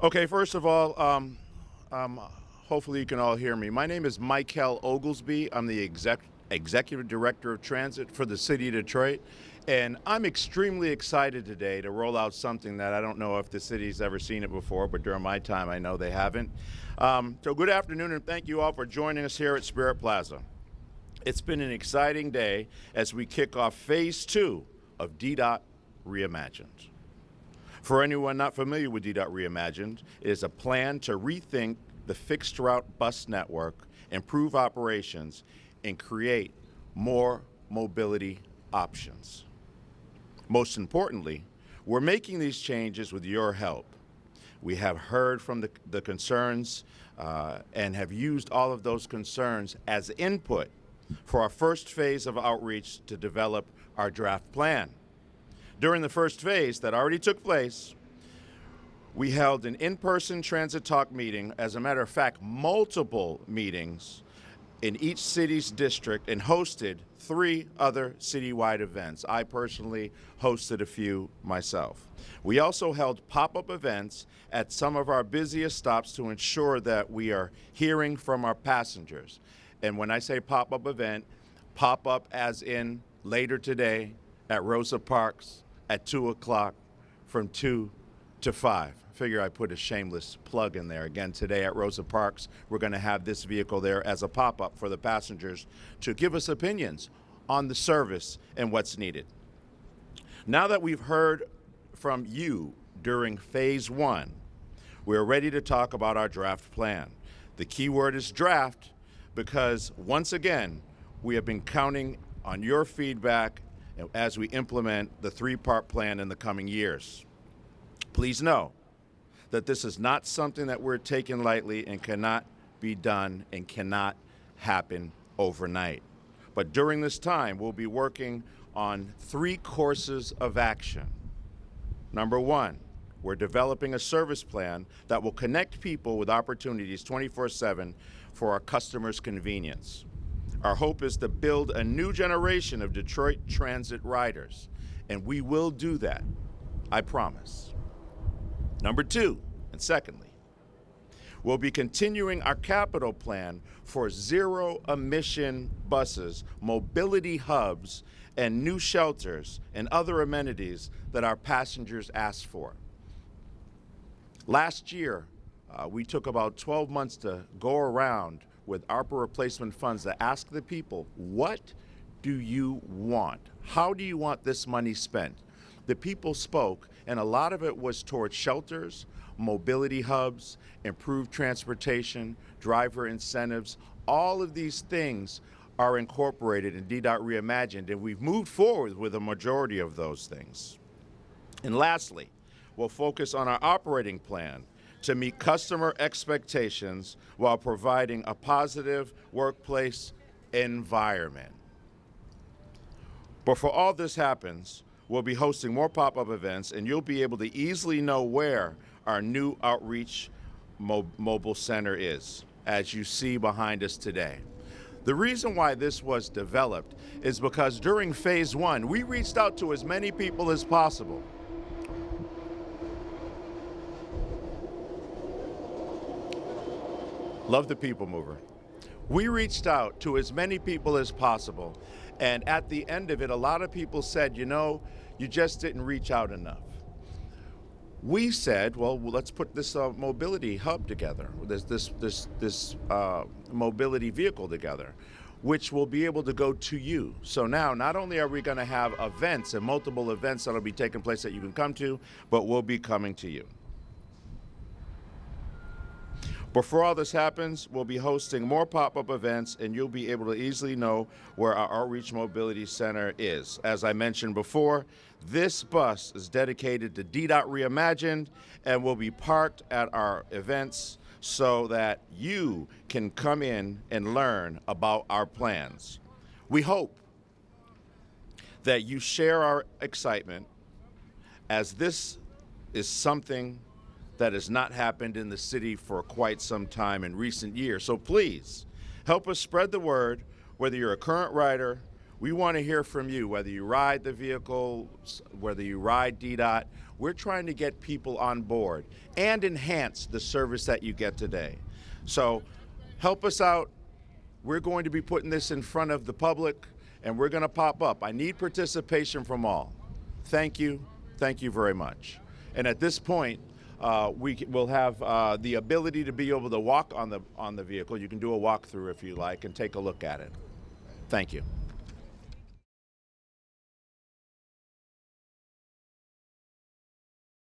Okay, first of all, um, hopefully you can all hear me. My name is Michael Oglesby. I'm the Executive Director of Transit for the City of Detroit. And I'm extremely excited today to roll out something that I don't know if the city's ever seen it before, but during my time I know they haven't. So good afternoon and thank you all for joining us here at Spirit Plaza. It's been an exciting day as we kick off Phase 2 of DDOT Reimagined. For anyone not familiar with DDOT Reimagined, it is a plan to rethink the fixed route bus network, improve operations, and create more mobility options. Most importantly, we're making these changes with your help. We have heard from the concerns and have used all of those concerns as input for our first phase of outreach to develop our draft plan. During the first phase that already took place, we held an in-person transit talk meeting, as a matter of fact, multiple meetings in each city's district, and hosted 3 other citywide events. I personally hosted a few myself. We also held pop-up events at some of our busiest stops to ensure that we are hearing from our passengers. And when I say pop-up event, pop-up as in later today at Rosa Parks at 2 o'clock from 2 to 5. Figure I put a shameless plug in there. Again, today at Rosa Parks, we're going to have this vehicle there as a pop-up for the passengers to give us opinions on the service and what's needed. Now that we've heard from you during Phase 1, we're ready to talk about our draft plan. The key word is draft because, once again, we have been counting on your feedback as we implement the 3-part plan in the coming years. Please know that this is not something that we're taking lightly and cannot be done and cannot happen overnight. But during this time, we'll be working on 3 courses of action. Number 1, we're developing a service plan that will connect people with opportunities 24/7 for our customers' convenience. Our hope is to build a new generation of Detroit transit riders, and we will do that, I promise. Number 2, and secondly, we'll be continuing our capital plan for zero-emission buses, mobility hubs, and new shelters and other amenities that our passengers asked for. Last year, we took about 12 months to go around with ARPA replacement funds to ask the people, what do you want? How do you want this money spent? The people spoke, and a lot of it was towards shelters, mobility hubs, improved transportation, driver incentives. All of these things are incorporated in DDOT Reimagined, and we've moved forward with a majority of those things. And lastly, we'll focus on our operating plan to meet customer expectations while providing a positive workplace environment. But for all this happens, we'll be hosting more pop-up events, and you'll be able to easily know where our new outreach mobile center is, as you see behind us today. The reason why this was developed is because during Phase 1, we reached out to as many people as possible. Love the people mover. We reached out to as many people as possible, and at the end of it, a lot of people said, you know, you just didn't reach out enough. We said, well, let's put this mobility hub together, this mobility vehicle together, which will be able to go to you. So now, not only are we going to have events and multiple events that will be taking place that you can come to, but we'll be coming to you. Before all this happens, we'll be hosting more pop-up events, and you'll be able to easily know where our Outreach Mobility Center is. As I mentioned before, this bus is dedicated to DDOT Reimagined and will be parked at our events so that you can come in and learn about our plans. We hope that you share our excitement, as this is something that has not happened in the city for quite some time in recent years. So please, help us spread the word, whether you're a current rider We want to hear from you, whether you ride the vehicle, whether you ride DDOT. We're trying to get people on board and enhance the service that you get today. So help us out. We're going to be putting this in front of the public, and we're going to pop up. I need participation from all. Thank you. Thank you very much. And at this point, we will have the ability to be able to walk on the vehicle. You can do a walkthrough if you like and take a look at it. Thank you.